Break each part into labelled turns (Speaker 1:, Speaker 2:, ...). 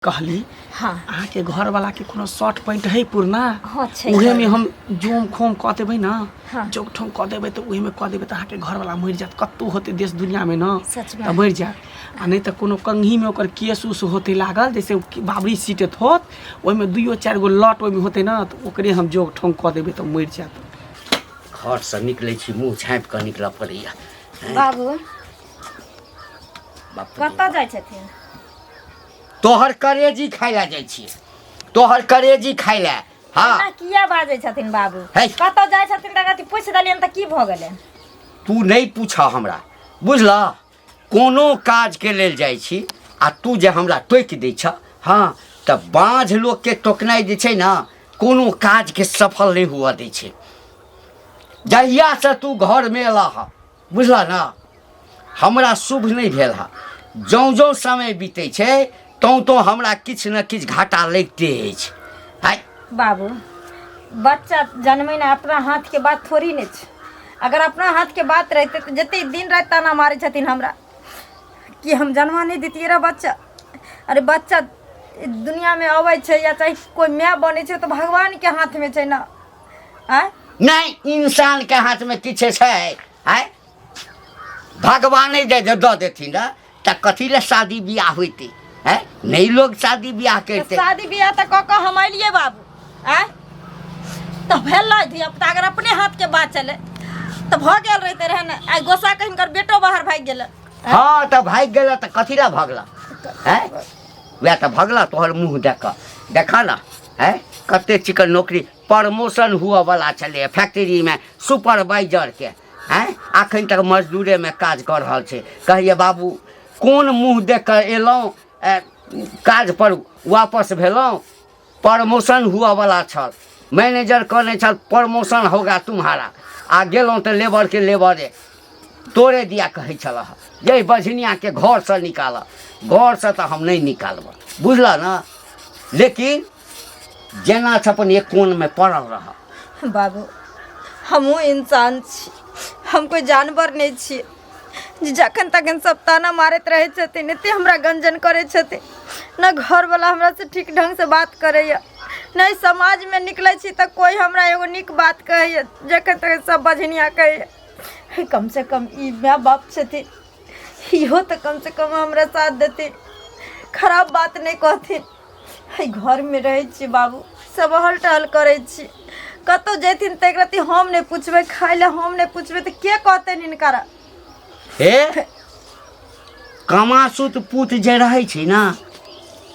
Speaker 1: कहली
Speaker 2: हाँ
Speaker 1: अहाँ के घर वाला के कोनो शर्ट पैंट है पुरना
Speaker 2: हाँ
Speaker 1: उहे में हम जोम खोम क देबै ना
Speaker 2: हाँ।
Speaker 1: जोक ठोम क देबै तो उहे में क देबै त अहाँ के घर वाला मर जात कत्तो होते देश दुनिया में ना
Speaker 2: सच में
Speaker 1: त मर जात आ नहीं त कोनो कंघी में ओकर केस उस होते लागल जैसे बाबरी सीटत होत ओइ में दुइयो चार गो लट ओइ में होते ना त ओकरे हम जोक ठोम क देबै त मर जात
Speaker 3: घर से निकले छी मुँह झाँपि कऽ निकल पड़ैया।
Speaker 2: बाबू
Speaker 3: बाप रे।
Speaker 2: कतऽ जाइ छथिन?
Speaker 3: तोहर करेजी खाय ला जाइ छी, तोहर करेजी खाय ला। हाँ
Speaker 2: एना किया बाजै छथिन बाबू?
Speaker 3: है।
Speaker 2: कतऽ जाइ छथिन त कथि पूछि देलियन त की भ गेलै?
Speaker 3: तू नहीं पूछा हमरा बुझला, कोनो काज के लेल जाइ छी आ तू जे हमरा टोकि दै छ। हाँ त बाँझ लोग के टोकनाइ जे छै ना कोनो काज के सफल नहीं हुआ दै छै। जहिया से तू घर में एला हा बुझला ना हमरा शुभ नहीं भेल हा। जौं जौं समय बीते छै तौं तो हमरा किछ न किछ घाटा लगिते अछि। हाय
Speaker 2: बाबू बच्चा जन्मै ना अपना हाथ के बात थोड़ी ने छै। अगर अपना हाथ के बात रहते तो जते दिन रात ताना मारे छथिन हमरा कि हम जन्मा नहीं देतिए रे बच्चा। अरे बच्चा दुनिया में अबै छै या चाहे कोई माय बने छै तो भगवान के हाथ में छै ना। आय
Speaker 3: नहीं इंसान के हाथ में किछ छै। आय भगवाने जे दऽ देथिन ना त कथी ले शादी बियाह होइते है। नहीं लोग शादी बियाह करते।
Speaker 2: शादी बियाह त क हम अलिए बाबू। आय तो भेल धिया पुता अगर अपने हाथ के बात चले तो भ गेल रहते रहे ना। आइ गोसा कहीं कर बेटो बाहर भाग गेल।
Speaker 3: हाँ त भाग गेला त कथी ला भगला है। वह त भगला तोहर मुँह देख देखा ना है। कते चिकन नौकरी प्रमोशन हुआ वाला चले फैक्ट्री में सुपरवाइजर के हैं। अखन तक मजदूरे में काज कर रहा छे। कहिए बाबू कौन मुँह देख कर एलौं काज पर वापस भेलौं। प्रमोशन हुआ वाला छल, मैनेजर कहने छल प्रमोशन होगा तुम्हारा। आ गेलौं तो लेबर के लेबरे तोड़े दिया कहे छल जे बझनिया के घर से निकाल। घर से तो हम नहीं निकालब बुझला ना। लेकिन जेना अपन एक कोन में पड़ल रहा।
Speaker 2: बाबू हमहू इंसान छी, हम कोई जानवर नहीं छी जखन तखन सब ताना मारत रहे छथिन। एते हमरा गंजन करे छथिन न घर वाला हमरा से ठीक ढंग से बात करे नहीं। समाज में निकले छी त कोई हमरा एगो निक बात कहे जखन तक सब बझनिया कहे। कम से कम ई माँ बाप छथिन इहो तो कम से कम हमरा साथ देथिन, खराब बात नहीं कहथिन। घर में रहे छी बाबू सब हल टहल करे छी। कतौ जेथिन त एकरती हम नहीं पूछबे, खाए ला हम नहीं पूछबे तो के कहते इनकारा।
Speaker 3: हे कमासुत पुत जे रहै छै ना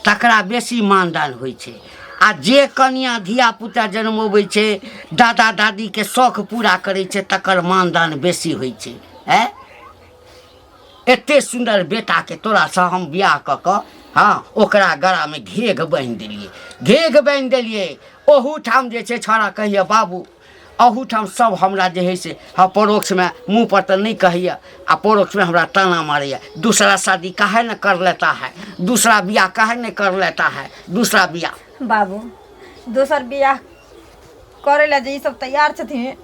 Speaker 3: तकरा बेसी मानदान होइ छै। आ जे कन्या धिया पुता जन्मबै छै दादा दादी के शौक पूरा करै छै तकर मानदान बेसी होइ छै। है एते सुंदर बेटा के तोरा से हम बियाह क क हाँ ओकरा गला में घेघ बांधि देलिए, घेघ बांधि देलिए। ओहू ठाम जे छै छोड़ा कहिए बाबू अहू ठाम सब हमरा जे है से हाँ परोक्ष में मुँह पर तो नहीं कहिए आ परोक्ष में हमरा ताना मारे। दूसरा शादी काहे न कर लेता है, दूसरा बियाह काहे न कर लेता है, दूसरा बियाह।
Speaker 2: बाबू दोसर बियाह करे ला जे सब तैयार छथिन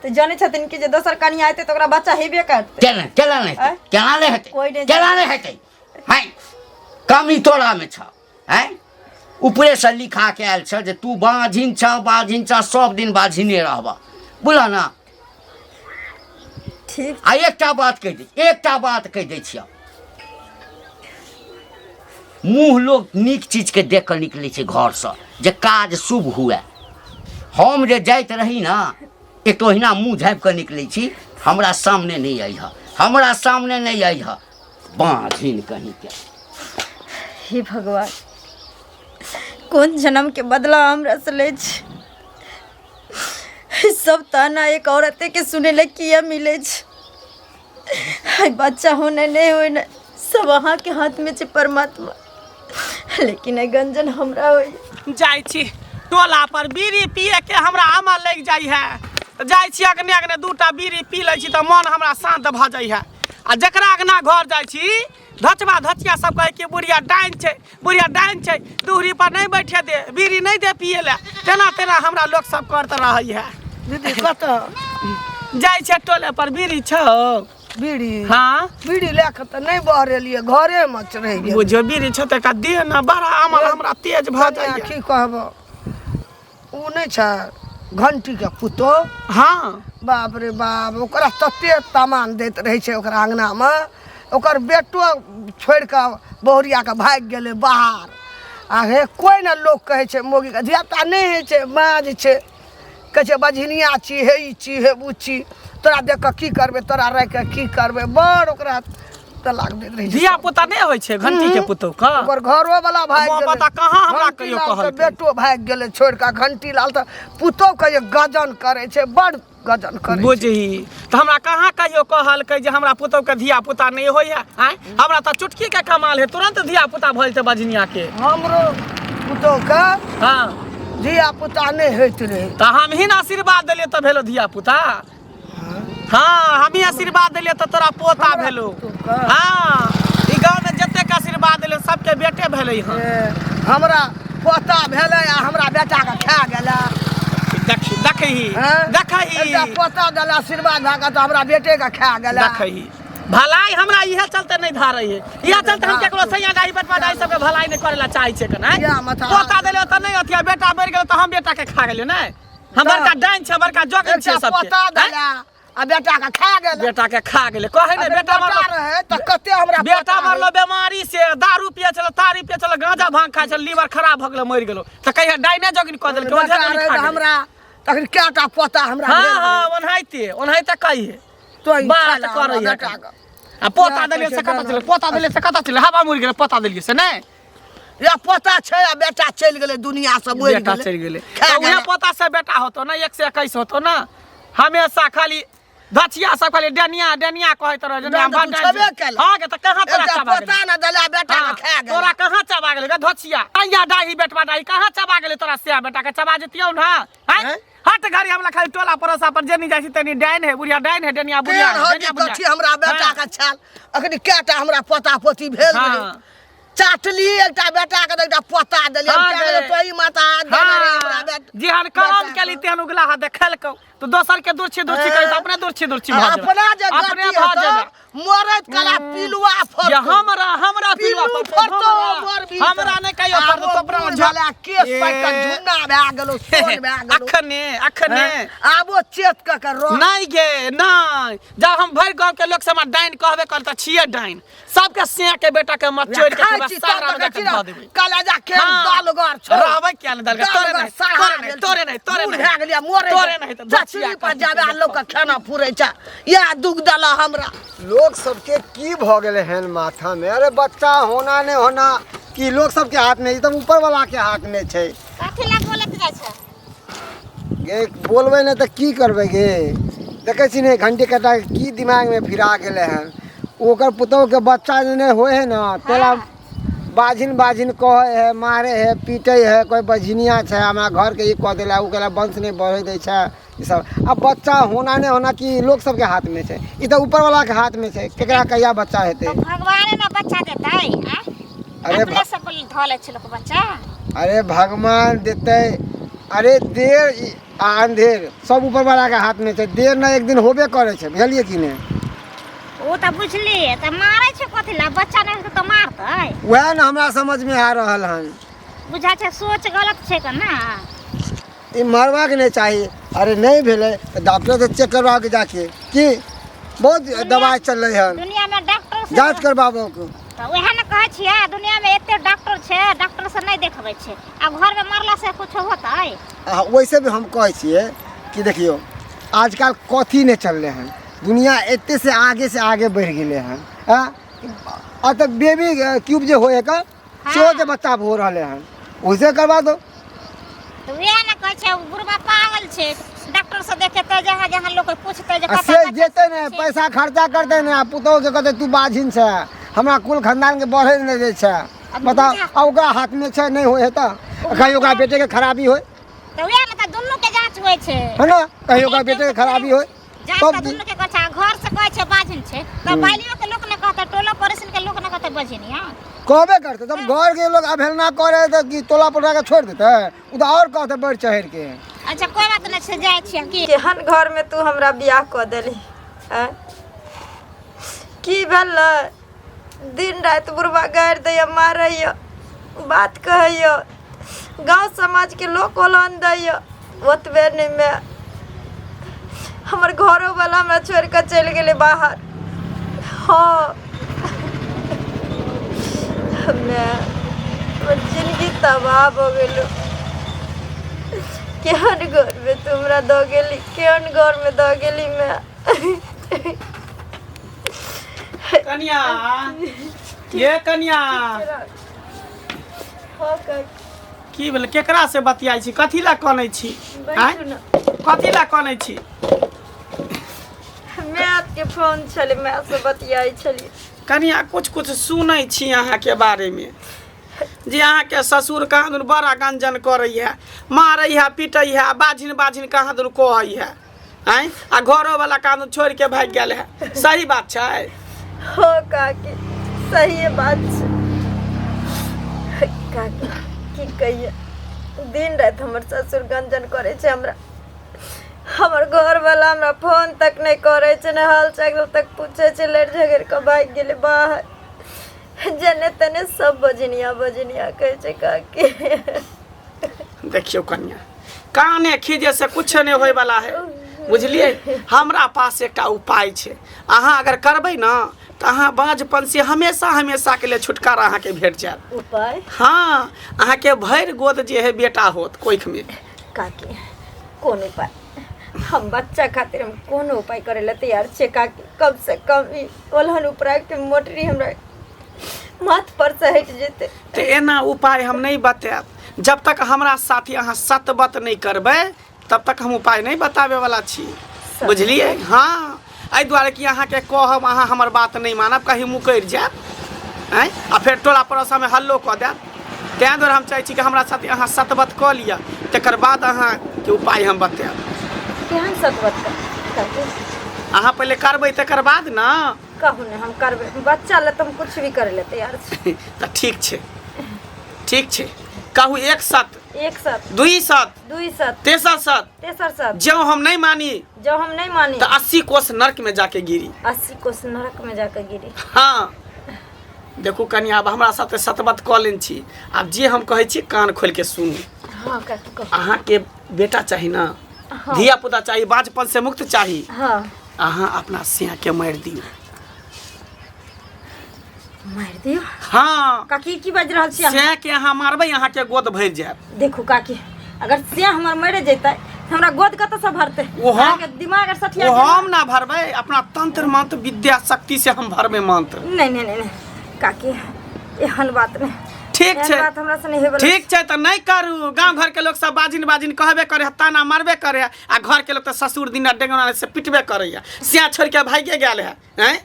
Speaker 2: तो जाने छथिन कि जे दोसर कन्या आते तो ओकरा बच्चा हेबे करते।
Speaker 3: केना केना नहीं
Speaker 2: आँय?
Speaker 3: केना नहीं हेतै,
Speaker 2: कोई नहीं
Speaker 3: केना नहीं हेतै। हैं कमी तोरा में छ। हैं ऊपरे से लिखा के आयल छ जे तू बाझिन छ सब दिन बाझिने रहबा बुझला ना।
Speaker 2: ठीक
Speaker 3: आ एकटा बात कह दै छियै मुँह लोग नीक चीज के देख कर निकले छै घर से जे काज शुभ हुए। हम जे जाइत रही ना एक तो हिना मुँह झाँपि कर निकले छी। हमरा सामने नहीं आई है, हमरा सामने नहीं आई है बाझिन कहीं के।
Speaker 2: हे भगवान कौन जन्म के बदला हमरा से ले छ। सब ताना एक औरते के सुने ले किया मिले छ। हाय बच्चा होने नहीं होने सब अहाँ के हाथ में छे परमात्मा। लेकिन ए गंजन हमरा होई
Speaker 1: जाई छी टोला पर बीड़ी पिए के हमरा आमा लग जाई है त जाई छी अगने अगने दूटा बीड़ी पी लै छी त मन हमरा शांत भ जाई है। आ जकरा अगना घर जाई छी धचबा धचिया सब कहे कि बुढ़िया डाइन छै दूहरी पर नहीं बैठे दे, बीड़ी नहीं दे पिए ले। तेना तेना हमरा लोग सब करते रही है। दीदी कत जाई छै टोले पर बीड़ी छौ
Speaker 4: बीड़ी
Speaker 1: हाँ
Speaker 4: बीड़ी लेके तो नहीं बहरेलिए घरे में रह गेल
Speaker 1: बुझियो बीड़ी छते का देह ना बड़ा अमल हमरा तेज भ
Speaker 4: कनिया
Speaker 1: जाइए
Speaker 4: की कहब उ नहीं छै घंटी के पुतो
Speaker 1: हाँ
Speaker 4: बाप रे बाप ओकरा तते सामान दैत रहे छै ओकरा अंगना में ओकर बेटो छोड़ के बहुरिया के भाग गेले बाहर आ हे कोई ना लोग कहे छै मोगी के धियापुता नहीं है छै माँ जे छै कहे छै बझनिया छी हे ई छी हे उ छी तोरा देख के की करबे तोरा रह के की करबे बड़ ओकरा तलाक दैत रहे छै
Speaker 1: धिया पुता नहीं होइ छै घंटी के पुतौ का
Speaker 4: ओकर घरो वाला भाग
Speaker 1: माँ
Speaker 4: गेले
Speaker 1: पता कहाँ हमरा
Speaker 4: घंटी
Speaker 1: कहियो
Speaker 4: लाल
Speaker 1: कहल
Speaker 4: के बेटो भाग गेले छोड़ के घंटी लाल त पुतो के जे गजन करे छै बड़ गजन करे छै
Speaker 1: बुझही तो हमरा कहाँ कहियो कहल के जे हमरा पुतौ के धिया पुता नहीं होय है आय हमरा त चुटकी के कमाल है तुरंत धिया पुता भइल ते बजनिया के
Speaker 4: हमरो पुतो के
Speaker 1: हाँ
Speaker 4: धिया पुता नहीं होइत रहे
Speaker 1: तो हम ही ना आशीर्वाद देलिए तो भेलो धिया पुता हाँ हम ही आशीर्वाद देलिए तो तोरा पोता भेलो हाँ ई गांव में जते के आशीर्वाद देलिए सबके बेटे भेलै हन
Speaker 4: हमरा पोता भेले आ हमरा बेटा के खा गेला
Speaker 1: देखही
Speaker 4: एकटा पोता देला आशीर्वाद भए के तो हमरा बेटे के खा गेला
Speaker 1: देखही भलाई हमरा इहे चलते नहीं धारै है इहे चलते हम केकरो सैया दाई बटवा दाई सबके भलाई नहीं करेला चाहै छै कना पोता देले त नहीं अथिया बेटा मरि गेल त हम बेटा के खा गेलियो नहीं हम बड़का डाइन छै बड़का जोगिन छै सबके
Speaker 4: पोता देला आ बेटा के खा गेला
Speaker 1: बेटा के खा गेले कहे नहीं बेटा मरलो
Speaker 4: रहे त कते हमरा
Speaker 1: बेटा मरलो बीमारी से दारू पिए छलो तारी पिए छलो गांजा भांग खाय छलो लीवर खराब भ गेलो मरि गेलो त कहिया डाइने जोगिन क देलकै ओझा नहीं खा
Speaker 4: हमरा तखन केटा पोता हमरा
Speaker 1: हां हां ओनहाइते कहिए
Speaker 4: तो
Speaker 1: बात करई
Speaker 4: बेटा के
Speaker 1: आ पोता देलिए से कता चले हवा मुड़ गेले पोता देलिए से नहीं
Speaker 4: या पोता छै आ बेटा चल गेले दुनिया से मरि
Speaker 1: बेटा
Speaker 4: गेले
Speaker 1: चल गेले तो उहे पोता से बेटा होतो ना 121 होतो ना हमेशा खाली धचिया सब खाली डनिया कहत रह जने हम
Speaker 4: छबे केला
Speaker 1: हां के त कहां तोरा चबा
Speaker 4: पोता न देला बेटा के खा गेले
Speaker 1: तोरा कहां चबा गेले धचिया आइया डाही बेटवा डाही कहां चबा गेले तोरा से बेटा के चबा जतियौ ना हैं हट घरी हमरा खाली टोला परोसा पर जेनी जाई तनी डाइन है बुढ़िया डाइन है डनिया बुढ़िया
Speaker 4: कथी हमरा बेटा के छाल अखनी केटा हमरा पोता पोती भेल रहे चाटली एकटा बेटा के एकटा पोता देलिए तोई माता देने रे हमरा बेटा
Speaker 1: जेहन करम केली तेहन उगला हा देखलकौ तो दोसर के दूरछी करे त अपने दूरछी भ जाए
Speaker 4: अपना जे
Speaker 1: अपने भ जाए
Speaker 4: मरत कला पिलुआ फर
Speaker 1: हमरा पिलुआ
Speaker 4: फरतो मोर भी
Speaker 1: हमरा नै कहियो फरतो कपड़ा
Speaker 4: झला केस पाइ के झुन्ना भए गेलो सोन भए गेलो
Speaker 1: अखने
Speaker 4: आबो चेत के रो
Speaker 1: नहीं गे नहीं जब हम भर गांव के लोग से डाइन कहबे कर त छिए डाइन सबके से के बेटा के मत छोड़ के सारा बेटा के ध देबे
Speaker 4: कलेजा के दाल गार छ
Speaker 1: रहबे क्या न दाल तोरे नहीं
Speaker 4: भए गेलिया मोरे
Speaker 1: तोरे नहीं त
Speaker 4: चचरी पर जाबे लोग के खाना फुरै छ या दुख दला हमरा
Speaker 5: लोग सबके की भ गेले हन माथा में अरे बच्चा होना नहीं होना कि लोग सबके हाथ में एकदम ऊपर वाला के हाथ में छै
Speaker 2: कथी ला बोलत जाय छ
Speaker 5: गे बोलबे नहीं त की करबे गे देखे छी ने घंटी कटा की दिमाग में फिरा गेले हन ओकर पुतौ के बच्चा ने होए है ना तेला बाजिन कहे है मारे है पीटे है कोई बझनिया छै हमरा घर के ई कह देला उ केला वंश नहीं बढ़े दे छै ई सब अब बच्चा होना नहीं होना कि लोग सबके हाथ में छै ई तो ऊपर वाला के हाथ में छै केकरा कहिया बच्चा हेतै
Speaker 2: तो भगवान ना बच्चा देतै
Speaker 5: अरे
Speaker 2: अपने सब धले छ लोग बच्चा
Speaker 5: अरे भगवान देते अरे देर आ अंधेर सब ऊपर वाला के हाथ में छै देर ना एक दिन होबे करे छै बुझलिए कि नहीं
Speaker 2: ओ त बुझली त मारै छ कथी ला बच्चा नहीं त मारतै
Speaker 5: वह ना हमरा समझ में आ रहल हन
Speaker 2: बुझा छै सोच गलत छै का ना
Speaker 5: ई मरवा के नहीं चाहिए अरे नहीं भेले तो डॉक्टर से चेक करवा के जाके कि बहुत दवाई चल रही है
Speaker 2: दुनिया में डॉक्टर से
Speaker 5: जांच करवाबो को
Speaker 2: तो वह न कहै छियै दुनिया में एते डॉक्टर छै डॉक्टर से नहीं देखबै छै आ घर में मरला से कुछ होतै
Speaker 5: वैसे भी हम कहै छियै कि देखियो आजकल कथी नहीं चल रहे हैं दुनिया एते से आगे बढ़ गेले हैं अब तक बेबी क्यूब जो होए का सो जो बच्चा हो रहे हैं उसे करवा दो
Speaker 2: तो वह न कहै छै बुढ़वा पागल छै डॉक्टर से देखे त जहां लोग पूछते जे
Speaker 5: से जेते ने पैसा खर्चा करते ने पुतौ के कहते तू बाझिन छै हमरा कुल खानदान के बढ़े नहीं दे छै बताओ अब ओकरा हाथ में छै नहीं होए त कहीं ओकरा बेटे के खराबी होए
Speaker 2: तो वह न त दुन्नु के जांच होय छै
Speaker 5: है ना कहीं ओकरा बेटे के खराबी होए
Speaker 2: जांच त दुन्नु के कहै घर से कहै छै बाजिन छै त बालियो के लोग न कहता टोला पड़ोसन के लोग न कहता बजिनिया
Speaker 5: कहबे करते तब घर के लोग अवहेलना करे तो कि टोला पड़ा के छोड़ देते उ तो और कहते बढ़ चढ़ के
Speaker 2: अच्छा कोई बात नहीं से जाय छियै की
Speaker 6: केहन घर में तू हमरा बियाह क देली
Speaker 2: की भेल दिन रात बुढ़वा गारि दैया मारैया बात कहैया गांव समाज के लोग ओलान दैया ओतबे नहीं मैं हमर घरों वाला हमरा छोड़ के चल गेले बाहर। हाँ मैं जिंदगी तबाह हो गेलो। केहन घर में तुमरा दो गेली केहन घर में दो गेली मैं।
Speaker 1: कन्या ये कन्या
Speaker 2: हाँ काकी
Speaker 1: की भेल केकरा से बतियाई छी कथी ला कनै छी
Speaker 2: बैठू ना।
Speaker 1: कथी ला कनै छी
Speaker 2: मैं आपके फोन चले मैं आपसे बतियाई चली।
Speaker 1: कन्या कुछ सुनै छी अहाँ के बारे में जे अहाँ के ससुर कहाँ दूर बड़ा गंजन करै है मारै है पीटै है बाझिन बाझिन कहाँ दूर कहै है हैं आ घरो वाला कहाँ दूर छोड़ के भाग गेल है सही बात छै।
Speaker 2: हो काकी सही बात छै काकी की कहिए दिन रात हमर ससुर गंजन करे छै हमरा हमर घर वाला हमरा फोन तक नहीं करे छै ने हाल चाल तक पूछे छै लड़ झगड़ के भाग गेले बाहर जने तने सब बजनिया कहे छै काकी।
Speaker 1: देखियो कन्या काने खीजे से कुछ नहीं होय वाला है बुझलिए हमरा पास एकटा उपाय छै अहाँ अगर करबै ना तो अहाँ बाँझपन से हमेशा के लिए छुटकारा अहाँ के भेट जाएत।
Speaker 2: उपाय
Speaker 1: हाँ अहाँ के भर गोद जे है बेटा होत कोख में
Speaker 2: काकी कौन उपाय हम बच्चा खातिर हम कौन उपाय करे ला तैयार छे काकी कम से कम ई ओलहन उपाय के मोटरी हमरा माथ पर से हट जेते।
Speaker 1: तो एना उपाय हम नहीं बताएब जब तक हमरा साथी अहाँ सतबत नहीं करबै तब तक हम उपाय नहीं बतावे वाला छी बुझलिए। हाँ एहि दुआरे कि अहाँ के कहब अहाँ हमर बात नहीं मानब कहीं मुकर जाएब हैं आ फिर टोला पड़ोसा में हल्लो कऽ देब तैं दुआरे हम चाहै छी कि हमरा साथी अहाँ सतबत कऽ लिअ तकर बाद अहाँ के उपाय हम बताएब।
Speaker 2: केहन सतबत करके
Speaker 1: अहाँ पहले करबै तकर बाद ना
Speaker 2: कहू ने हम करबे बच्चा ले तुम कुछ भी करे ले तैयार छी।
Speaker 1: तो ठीक छै कहू एक सत
Speaker 2: एक सत
Speaker 1: दुई सत तेसर सत जो हम नहीं मानी तो 80 कोस नरक में जाके गिरी
Speaker 2: 80 कोस नरक में जाके गिरी।
Speaker 1: हाँ देखू कन्या अब हमरा साथे सतबत कऽ लेन छी आब जे हम कहै छी कान खोल के सुनू।
Speaker 2: हाँ काकी कहू।
Speaker 1: अहाँ के बेटा चाहिए ना
Speaker 2: हाँ।
Speaker 1: धिया पुता चाहिए बाँझपन से मुक्त चाहिए
Speaker 2: हाँ
Speaker 1: अहाँ अपना सिया के मार दियो।
Speaker 2: मार दियो
Speaker 1: हाँ
Speaker 2: काकी की बाज रहल छी अहाँ?
Speaker 1: सिया के अहाँ मारबै अहाँ के गोद भर जाएब।
Speaker 2: देखू काकी अगर से हमर मरे जैते हमरा गोद कत से भरते
Speaker 1: वो हम-
Speaker 2: अहाँके दिमाग सठिया
Speaker 1: वो हम ना भरबै अपना तंत्र मंत्र विद्या शक्ति से हम भरबै मंत्र।
Speaker 2: नहीं काकी एहन बात नहीं
Speaker 1: ठीक
Speaker 2: एहन
Speaker 1: छै
Speaker 2: बात हमरा से नहीं हेबे
Speaker 1: ठीक छै तो नहीं करू गांव घर के लोग सब बाजिन कहबे करे है, ताना मारबे करे है, आ घर के लोग तो ससुर दिना डेंगना से पिटबे करे है, सिया छोड़ के भागे गेल है हैं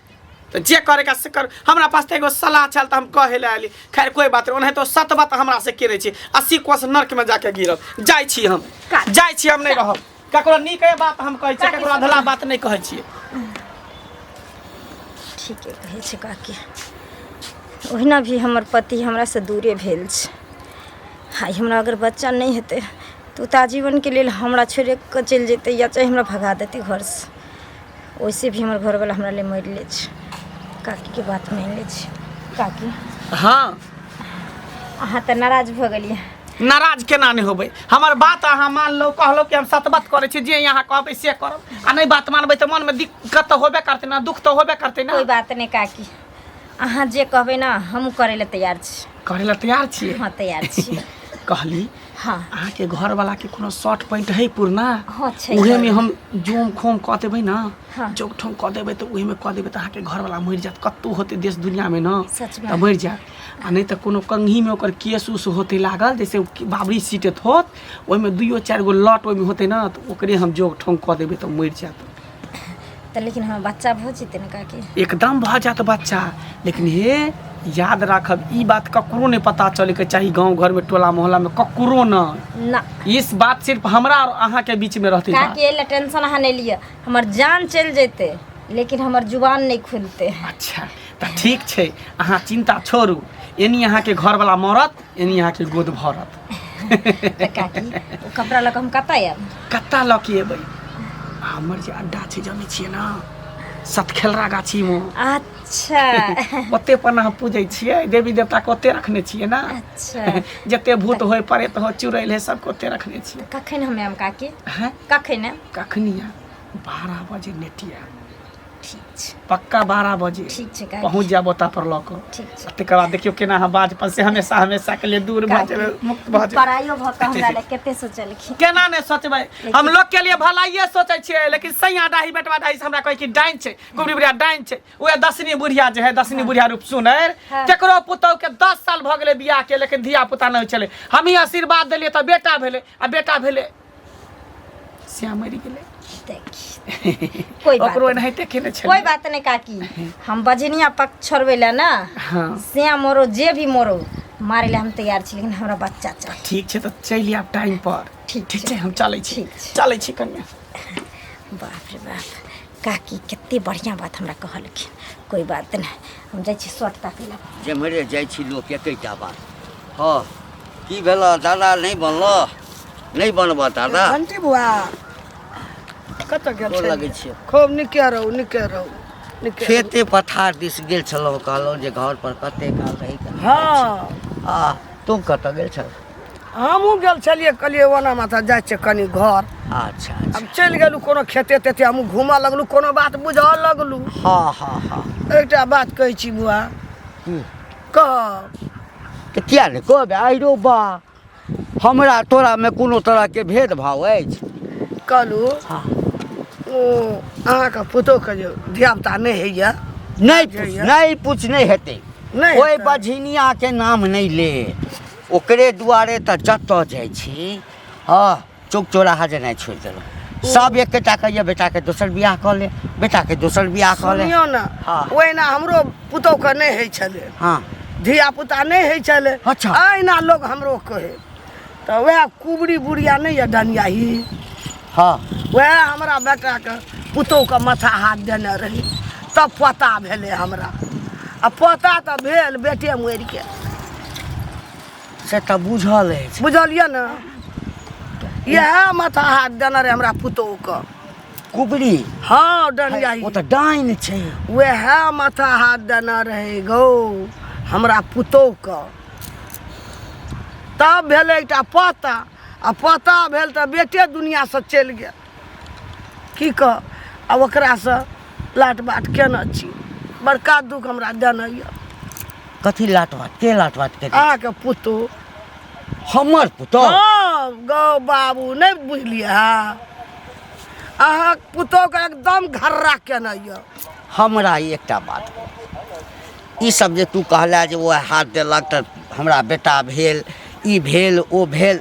Speaker 1: तो जे करेगा से कर। हमरा पास तो एगो सलाह चल तो हम कहे ले आली खैर कोई बात नहीं तो सतबत हमरा से करे छी 80 कोस नरक में जाके गिरब जाय छी हम नहीं रहब ककरो नीक बात हम कहै छी ककरो अधला बात नहीं कहै छी।
Speaker 2: ठीक है कहे छै काकी ओहिना भी हमर पति हमरा से दूरे भेल छै हाय हमरा अगर बच्चा नहीं हेते तो आजीवन के लिए हमरा छोड़ के चल जेते या चाहे हमरा भगा देते घर से वैसे भी हमर घर वाला हमरा ले मर ले छै काकी के बात मान ले छी काकी।
Speaker 1: हाँ
Speaker 2: अहाँ तो नाराज भ गेलिए
Speaker 1: नाराज केना नहीं होबै हमर बात अहाँ मान लो कहलो कि हम सतबत करे छी जे यहाँ कहबै से करब आ नहीं बात मानबै तो मन में दिक्कत तो होबे करते ना दुख तो होबे करते ना।
Speaker 2: कोई बात नहीं काकी अहाँ जे कहबै ना हम करे ले तैयार छी।
Speaker 1: करे ला तैयार छी
Speaker 2: हाँ तैयार छी
Speaker 1: कहली
Speaker 2: हाँ
Speaker 1: अहाँ के घर वाला के कोनो शॉर्ट पॉइंट है पुरना
Speaker 2: हाँ छै
Speaker 1: उहे में हम जोम खोम कह देबै ना
Speaker 2: हाँ।
Speaker 1: जोग ठोम कह देबै तो उहे में कह देबै तो अहाँ के घर वाला मर जात कत्तू होते देश दुनिया में ना
Speaker 2: सच में।
Speaker 1: तो मर जात आ नहीं तो कोनो कंघी में ओकर केस उस होते लागल जैसे बाबरी सीटत होत ओहि में 2-4 गो लट ओहि में होते ना तो ओकरे हम जोग ठोम कह देबै तो मर जात।
Speaker 2: तो लेकिन हम बच्चा भ जेते ना काकी
Speaker 1: एकदम भ जात बच्चा लेकिन हे याद राखब ई बात ककरो नहीं पता चले के चाहिए गांव घर में टोला मोहल्ला में ककरो
Speaker 2: ना
Speaker 1: इस बात सिर्फ हमरा और अहाँ के बीच में रहते
Speaker 2: काकी एला टेंशन अहाँ नहीं लिया हमर जान चल जेते लेकिन हमर जुबान नहीं खुलते।
Speaker 1: अच्छा तो ठीक छै अहाँ चिंता छोड़ू एनी अहाँ के घर वाला मरत एनी अहाँ के गोद भरत।
Speaker 2: तो काकी वो कपड़ा लग हम कता आब
Speaker 1: कत्ता लऽ के एबै हमर जे अड्डा छै जानै छियै ना सतखेलरा गाछी में
Speaker 2: अच्छा
Speaker 1: ओते पर हम पूजै छियै देवी देवता के ओते रखने छियै ना
Speaker 2: अच्छा
Speaker 1: जते भूत होय पड़े तो चुड़ैल है सबके ओते रखने छियै
Speaker 2: कखन हम आयब काकी
Speaker 1: हैं
Speaker 2: कखन
Speaker 1: कखनी 12 बजे नेटिया
Speaker 2: ठीक छै
Speaker 1: पक्का 12 बजे
Speaker 2: ठीक छै काकी
Speaker 1: पहुंच जाब ओता पर लऽ कऽ
Speaker 2: ठीक छै
Speaker 1: तकर बाद देखियो केना हम बाज पर से हमेशा हमेशा के लिए दूर भऽ जेबै मुक्त भऽ जेबै
Speaker 2: पढ़ाइयो भऽ कऽ हमरा ले कते सोचलखिन
Speaker 1: केना नहीं सोचबै हम लोग के लिए भलाइए सोचै छियै लेकिन सैया डाही बेटवा डाही से हमरा कहै कि डाइन छै कुबरी बुढ़िया डाइन छै ओए दसनी बुढ़िया जे है दसनी बुढ़िया रूप सुनैर
Speaker 2: हाँ।
Speaker 1: केकरो पुतौ के 10 साल भऽ गेलै बियाह के लेकिन धिया पुता नहीं चले हम ही आशीर्वाद देलियै तऽ बेटा भेलै आ बेटा भेलै श्याम मरि गेलै
Speaker 2: देखी कोई बात
Speaker 1: ओकरो
Speaker 2: नहीं।
Speaker 1: एनाहिते केने छलै
Speaker 2: कोई बात नहीं काकी हम बजनिया पक्ष छोड़बै ला ना
Speaker 1: हाँ
Speaker 2: श्याम मोरो जे भी मोरो मारे ला हम तैयार छी लेकिन हमरा बच्चा चाहिए
Speaker 1: ठीक छै तऽ चलि आब टाइम पर
Speaker 2: ठीक
Speaker 1: ठीक
Speaker 2: छै।
Speaker 1: छै हम चलै छी
Speaker 2: ठीक छै।
Speaker 1: चलै छी कन्या
Speaker 2: बाप रे बाप काकी कते बढ़िया बात हमरा कहलखिन कोई बात नहीं हम जाइ छी शर्ट ताकै ला
Speaker 3: जेम्हरे जाइ छी लोक एकैटा बात हाँ की भेल दादा नहीं बनलो नहीं बनबऽ दादा
Speaker 4: घंटी बुआ कतऽ गेल
Speaker 3: गोर
Speaker 4: छै
Speaker 3: लगै छियै
Speaker 4: खूब नीके रहू नीके रहू नीके रहू।
Speaker 3: खेते पथार दिस गेल छलहुँ कहलहुँ जे घर पर कते काल रही
Speaker 4: हाँ
Speaker 3: आ तुम कतऽ गेल छल
Speaker 4: हमहूँ गेल छलियै कहलियै ओना माथा जाइ छै कनि घर
Speaker 3: अच्छा
Speaker 4: अब
Speaker 3: अच्छा
Speaker 4: चलि गेलू कोनो खेते तेते हमहूँ घूमऽ लगलू कोनो बात बुझऽ लगलू
Speaker 3: हाँ हाँ हाँ
Speaker 4: एकटा बात कहै छी बुआ
Speaker 3: हम्म।
Speaker 4: कह
Speaker 3: तऽ किया नहि कहबै आइ रो बा हमरा तोरामे कोनो तरहके भेदभाव अछि
Speaker 4: कहलू
Speaker 3: हाँ
Speaker 4: ओ अहाँके पुतोहके जे धियापुता नहि होइए
Speaker 3: नहीं पूछ नहीं हेतै
Speaker 4: नहि
Speaker 3: ओहि
Speaker 4: हेतै।
Speaker 3: बझिनियाके नाम नहीं ले ओकरे दुआरे तऽ जतऽ जाइ छी हाँ चौक चौराहा जेनाइ छोड़ि देलहुँ सब एकेटा कहिए बेटाके दोसर बियाह कऽ ले बेटाके दोसर बियाह कऽ ले
Speaker 4: सुनियौ ने
Speaker 3: हाँ।
Speaker 4: ओहिना हमरो पुतोहके नहि होइ छलै
Speaker 3: हाँ
Speaker 4: धियापुता नहि होइ छलै
Speaker 3: अच्छा।
Speaker 4: अहिना लोग हमरो कहै तऽ वएह कुबरी बुढ़िया नहि यऽ डनियाही
Speaker 3: हाँ
Speaker 4: वएह हमरा बेटाके पुतोहके माथा हाथ देने रही तब पता भेलै हमरा आ पता तऽ भेल बेटे मरि गेल
Speaker 3: से तऽ बुझल अछि
Speaker 4: बुझलियै ने इएह माथा हाथ देने रहे हमरा पुतोहके
Speaker 3: कुबरी
Speaker 4: हाँ डनियाही
Speaker 3: ओ तऽ डाइन छै
Speaker 4: वएह माथा हाथ देने रहे गौ हमरा पुतोहके तब भेलै एकटा पता आ पता भेल तऽ बेटे दुनियासँ चलि गेल की कह आ ओकरासँ लाट बाट केने छी बड़का दुख हमरा देने यऽ
Speaker 3: कथी लाटवाट के लाटवाट के
Speaker 4: अहाँके पुतोह
Speaker 3: हमर पुतौह
Speaker 4: हाँ गौ बाबू नहीं बुझलियै अहाँ पुतोहके एकदम घर्रा केने यऽ
Speaker 3: हमरा ई एकटा बात ई सब जे तू कहला जे वो हाथ देलक तऽ हमरा बेटा भेल ई भेल ओ भेल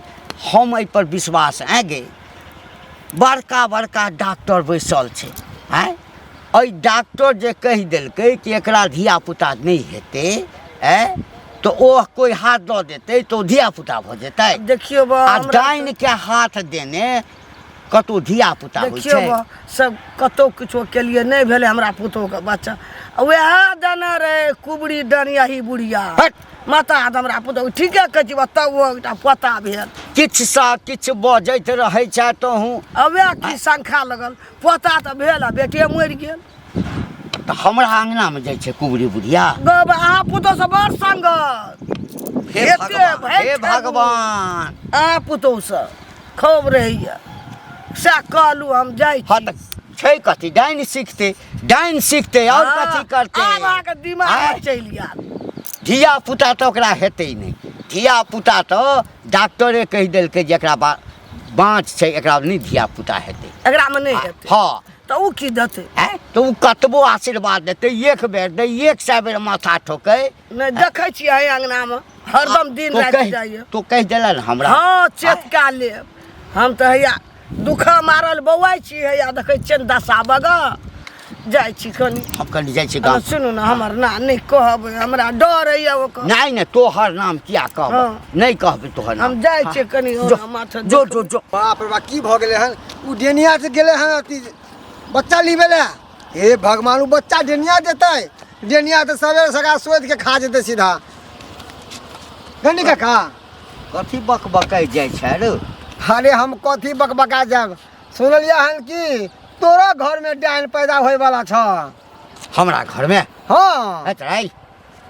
Speaker 3: हम एहि पर विश्वास गे बड़का बड़का डॉक्टर बैसल छै हैं एहि डॉक्टर जे कहि देलकै कि एकरा धियापुता नहीं हेतै तो ओ कोई हाथ दऽ देतै तो धियापुता भऽ जेतै
Speaker 4: देखियौ बा
Speaker 3: आ
Speaker 4: हमरा
Speaker 3: डाइन के हाथ देने कतौ धियापुता होइ
Speaker 4: देखियौ
Speaker 3: छै
Speaker 4: बा सब कतौ किछो केलिए नहीं भेलै हमरा पुतोहके बच्चा वएह देने रहे कुबरी डनियाही बुढ़िया
Speaker 3: हट।
Speaker 4: माता हाथ हमरा पुतोह ठीके कहै छी तब ओ एकटा पता भेल
Speaker 3: किछु सा किछु बजैत रहै छै तोहूँ
Speaker 4: आ वएह की शंखा लगल पता तऽ भेल आ बेटे मरि गेल
Speaker 3: तऽ हमरा अंगनामे जाइ छै कुबरी बुढ़िया
Speaker 4: गौ बा अहाँ पुतोहसँ बड़ संगत
Speaker 3: हे
Speaker 4: एते
Speaker 3: भगवान
Speaker 4: भरि
Speaker 3: हे
Speaker 4: खेबू।
Speaker 3: भगवान
Speaker 4: अहाँ पुतोहसँ खूब रहैया सएह कहलू हम जाइ
Speaker 3: हाँ
Speaker 4: छी
Speaker 3: तऽ छै कथी डाइन सीखते और कथी करते
Speaker 4: आब अहाँके दिमाग
Speaker 3: आँय?
Speaker 4: चलि गेल
Speaker 3: धिया पुता तऽ ओकरा हेतै नहीं धिया पुता तऽ डॉक्टरे कहि देलकै जे एकरा बाँच छै एकरा नहीं धिया पुता हेतै
Speaker 4: एकरामे नहि हेतै
Speaker 3: हाँ
Speaker 4: तऽ ओ की देतै
Speaker 3: तो ओ कतबो आशीर्वाद देतै एक बेर दै 100 बेर माथा ठोकै
Speaker 4: नहि देखै छियै एहि अंगनामे हरदम दिन राति जाइए
Speaker 3: तो कहि देलन हमरा
Speaker 4: हाँ चेतका लेब हम तऽ हैया दुखा मारल बौआइ छी हैया देखै छियै ने दशा बगऽ जाइ छी कनि
Speaker 3: हम कनि जाइ छी गाँव
Speaker 4: सुनू ने हमर नाम नहि कहबै हमरा डर होइए ओकर
Speaker 3: नहीं तोहर नाम किया कहब
Speaker 4: हाँ।
Speaker 3: नहीं कहबै तोहर नाम
Speaker 4: हम जाइ छियै कनि
Speaker 3: जो
Speaker 4: माथा
Speaker 3: जो जो जो
Speaker 5: बाप रे बाप की भऽ गेलै हन उ डेनिया से गेलै हन अथी बच्चा लिबे लए हे भगवान उ बच्चा डेनिया देतै डेनिया तऽ सवेरे सका सोति के खा जेतै सीधा गंडी काका
Speaker 3: कथी बक बकै जाइ छै रे
Speaker 5: अरे हम कथी बकबका जाब सुनलियै हन कि तोरा घर में डाइन पैदा होए वाला छ।
Speaker 3: हमरा घर में
Speaker 5: हाँ
Speaker 3: अतराई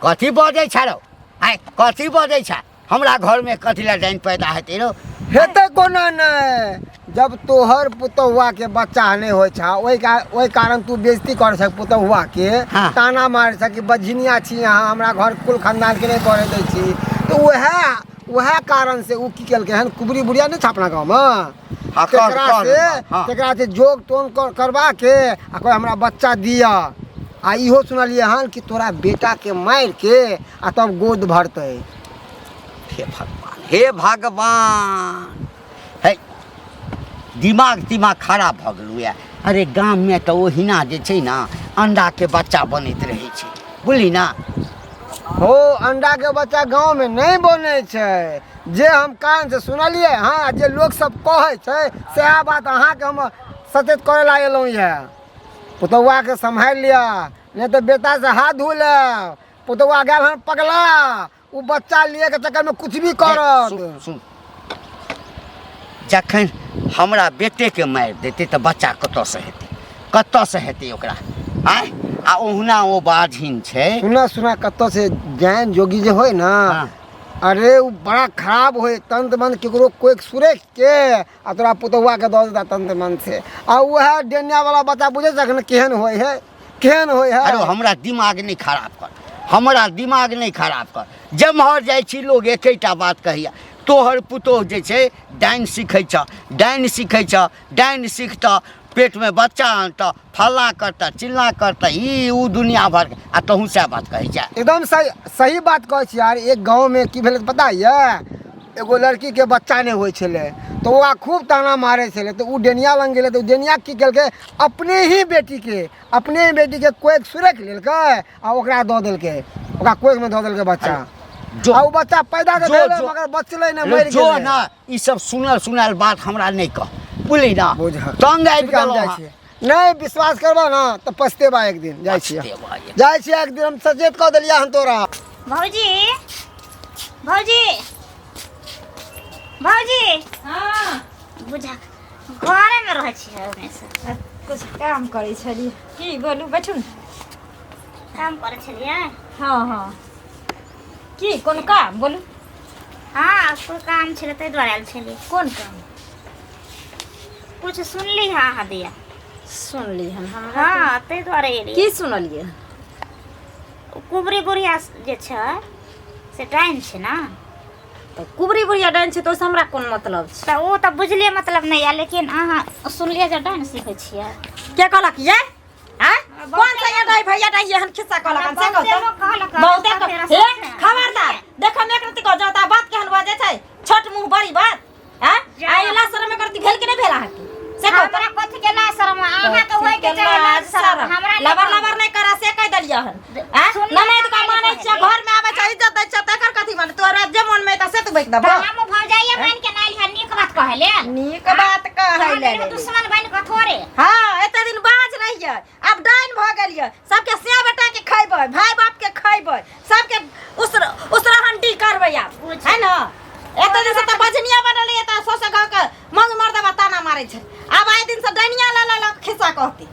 Speaker 3: कथी बजै छ रो? आइ कथी बजै छ? हमरा घर में कथी ला डाइन पैदा हेतै रो?
Speaker 5: हेतै कोना नहीं, जब तोहर पुतहुआ के बच्चा नहीं होय छा ओई कारण तू बेइज्जती कर सक पुतहुआ के।
Speaker 3: हाँ।
Speaker 5: ताना मार सक कि बजनिया छी यहाँ, हमरा घर कुल खानदान के नहीं करे दै छी। तो वह कारण से उ की केलकै हन, कुबरी बुढ़िया नहीं छापना गाँव में।
Speaker 3: हाँ, हाँ।
Speaker 5: तेकरा से जोग तोन करवा के आ कोई हमरा बच्चा दिया। आ इहो सुनलिए हन कि तोरा बेटा के मार के आ तब गोद भरतै।
Speaker 3: हे भगवान, हे भगवान, हे दिमाग खराब भ गेलू या। अरे गाम में तो ओहिना जे छै ना अंडा के बच्चा बनैत रहै छै, बुझली ना?
Speaker 5: हो अंडा के बच्चा गांव में नहीं बने छै, जे हम कान से सुनलिए। हाँ, जे लोग सब कहे छै सएह बात अहाँ के हम सचेत करे ला एलौं ये। पुतौआ के संभाल लिया, नहीं तो बेटा से हाथ धो ले। पुतौआ गेल हन पगला, उ बच्चा लिए के चक्कर में कुछ भी करत।
Speaker 3: सुन, जखन हमरा बेटे के मारि देते तो बच्चा कतऽ से हेतै? कतऽ से हेतै ओकरा? आय आ ओहुना ओ बाझिन छै।
Speaker 5: सुना कत्तो से जैन जोगी जे होय ना,
Speaker 3: हाँ।
Speaker 5: अरे उ बड़ा खराब होय। तंत्र मंत्र केकरो कोई सुरेख के आ तोरा पुतौआ के दऽ देता तंत्र मंत्र से। आ वह डेनिया वाला बच्चा बुझे जखन केहन होय है, केहन होय है।
Speaker 3: अरे हमरा दिमाग नहीं खराब कर, हमरा दिमाग नहीं खराब कर। जमहर जाइ छी लोग एकेटा बात कहैया, तोहर पुतोह जे छै डाइन सीखै छ, डाइन सीखै छ, डाइन सीखता पेट में बच्चा आनता, फल्ला करता, चिल्ला करता, ई उ दुनिया भर के। आ तहूँ सएह बात कहै छै।
Speaker 5: एकदम सही बात कहै छी यार। एक गांव में की भेलै पता ये, एगो लड़की के बच्चा नहीं होय छले तो वह खूब ताना मारे छले। तो उ डेनिया लंग गेले तो डेनिया की केलकै, अपने ही बेटी के कोई सुरख लेलकै आ ओकरा दऽ देलकै, ओकरा कोई में दऽ देलकै बच्चा।
Speaker 3: जो
Speaker 5: आ उ बच्चा पैदा के भेलै मगर बचलै नहीं, मरि
Speaker 3: जो
Speaker 5: गेलै।
Speaker 3: ना ई सब सुनल बात हमरा नहीं कह, बुझली ना?
Speaker 5: बुझ
Speaker 3: तंग आबि गेलौं
Speaker 5: जाइ
Speaker 3: हँ।
Speaker 5: छियै। नहीं विश्वास करबा ना तो पछतेबा एक दिन। जाइ छियै एक दिन हम सचेत कऽ देलिया हन तोरा।
Speaker 6: भौजी भौजी
Speaker 2: हाँ
Speaker 6: बुझा घरे में रहै छियै हमेशा?
Speaker 2: कुछ काम करै छलिए। की बोलू, बैठू न।
Speaker 6: काम करै छलियै?
Speaker 2: हाँ की कोन काम बोलू?
Speaker 6: हाँ कोई काम छलै ताहि दुआरे आयल छलियै।
Speaker 2: कोन काम?
Speaker 6: कुछ सुनली हाँ दिया।
Speaker 2: सुनली हन हमरा?
Speaker 6: हाँ ताहि दुआरे एलियै।
Speaker 2: की सुनलिए?
Speaker 6: कुबरी बुढ़िया जे छै से डाइन छै ना?
Speaker 2: तो कुबरी बुढ़िया डाइन छै तो ओहिसँ हमरा कोन मतलब छै?
Speaker 6: तऽ ओ तऽ बुझलियै मतलब नहीं है, लेकिन अहाँ सुनलियै जे डाइन सीखै छियै।
Speaker 2: के कहलक ये? हैं? कौन सा ये दाई भैया दाई हन खिस्सा कहलक हन से कहत? बहुते हे खबरदार, देख हम एक रति कह जाता बात केहन बाजे छै, छोट मुंह बड़ी बात। हैं? आइला शर्म में करती भेल कि नहीं भेला हकी? से कहत
Speaker 6: हमरा कथि के ला शर्म, अहाँ के होय के चाहे ला शर्म, हमरा
Speaker 2: लबर नहीं करा से कह देलिया हन। हैं? ननद का माने छै, घर में आवे छै इज्जत दै छै, तकर कथि माने? तोरा जे मन में त से तू बैठ दबो।
Speaker 6: हम भौजाइया बन के नाइल है, नीक बात कहले।
Speaker 2: नीक बात कहले।
Speaker 6: दुश्मन बन के थोड़े।
Speaker 2: हाँ एते दिन बाज रहिए, अब डाइन भ गेलिए। सबके से बेटा के खैबै, भाई बाप के खैबै, सबके उसरा हंडी करबै आप, है ना? एते दिन से त बजनिया बनल है, त सोसे गांव के मंग मर्दवा ताना मारै छै। अब आइ दिन से डाइनिया ला खिस्सा कहती।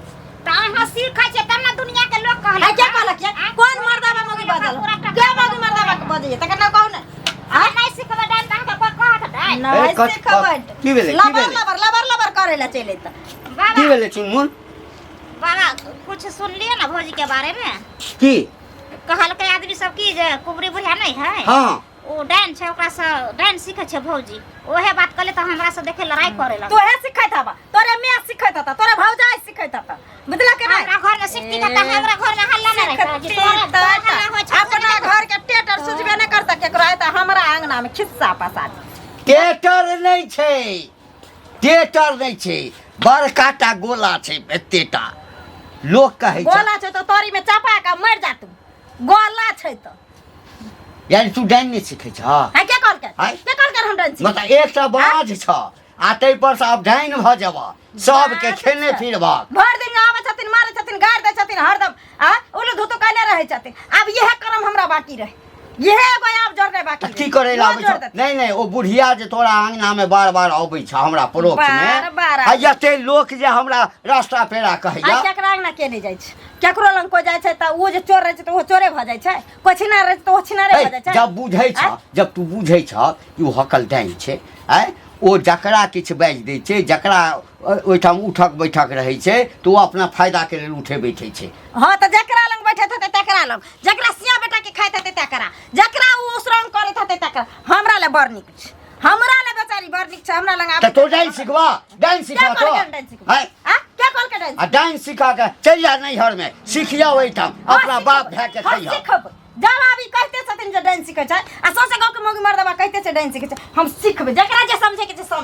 Speaker 6: त अहाँ सीखै छै तब ना दुनिया के लोग कहले।
Speaker 2: है क्या कहलक ये? कौन मर्दवा मंगी बजल? के मंगी मर्दवा के बजै? तकर नाम कहू ने।
Speaker 6: आ नहीं सीखबै डाइन त अहाँ कोई कहत डाइन।
Speaker 2: नहीं सिखबै।
Speaker 3: की भेलै?
Speaker 2: लबर करे ला चले त।
Speaker 6: बाबा
Speaker 3: की भेलै चुनमुन?
Speaker 6: बाबा कुछ सुनलिए ना भौजी के बारे में?
Speaker 3: की
Speaker 6: कहलकै आदमी सब की जे कुबरी बुढ़िया नहीं है,
Speaker 3: हाँ
Speaker 6: ओ डाइन छै, ओकरा से डाइन सीखै छै भौजी। ओहे बात कहले त हमरा से देखे लड़ाई करे लग।
Speaker 2: तोहे सिखैत हबा, तोरे माय सिखैत हता, तोरे भौजाई सिखैत हता, बुझला के नहीं?
Speaker 6: हमरा घर में सिखती त हमरा घर में हल्ला नहीं रहता कि तोरा हल्ला होय छै।
Speaker 2: अपना घर के टेटर सुझबे नहीं करता केकरो आय त हमरा आंगना में खिस्सा पसाद।
Speaker 3: टेटर नहीं छै, टेटर नहीं छै, बड़काटा गोला छै, एतेटा लोग कहै छै।
Speaker 2: गोला छै तो तोरी में चापा के मर जा तू। गोला छै तो
Speaker 3: यानी तू डाइन नहीं सीखै छ?
Speaker 2: है के कहल के?
Speaker 3: है?
Speaker 2: के कहल के हम डांस?
Speaker 3: मतलब एक सा बाज छ आ तै पर से अब डाइन भ जब सबके खेलने फिरबा।
Speaker 2: भर दिन आवे छथिन, मारे छथिन, गाड़ दे छथिन हरदम। आ उलू धुतु कहने रहे छथिन। अब यह कर्म हमरा बाकी रहे। ये एगो आप जोड़ने बाकी
Speaker 3: की करे ला आबै छ नहीं नहीं ओ बुढ़िया जे तोरा आंगना में बार-बार आबै छ हमरा पड़ोस में
Speaker 2: बार-बार
Speaker 3: आ एते लोक जे हमरा रास्ता पेरा कहैया
Speaker 2: आ केकरा आंगना के नहीं जाइ छै केकरो लंग कोई जाइ छै त ओ जे चोर रहै छै त ओ चोरे भ जाइ छै कोई छिनार रहै छै त ओ छिनारे भ जाइ छै
Speaker 3: जब बुझै छ जब तू बुझै छ कि ओ हकल डाइन छै आय ओ जकरा किछु बाजि दै छै जकरा ओहिठाम उठक बैठक रहै छै तऽ ओ अपना फायदा के लेल उठे बैठे छै
Speaker 2: हाँ तो जकरा लंग बैठे थे तकरा लंग जकरा सिया बेटा के खाइत थे तकरा जकरा उ उसरंग करैत थे तकरा हमरा ले बड़ नीक छै हमरा ले बेचारी बड़ नीक छै हमरा लंग
Speaker 3: तऽ तो डाइन सिखवा तो
Speaker 2: हां क्या कॉल के डाइन
Speaker 3: आ डाइन सिखा के चल जा नैहर में सिखिया ओहिठाम अपना बाप भाई के खैया
Speaker 2: सिखब जब अभी कहते छथिन जे डाइन सिखै छै आ सोसे गाँव के मौगी मर्दबा कहते छै डाइन सिखै छै हम सिखबै जकरा जे समझे के छै समझ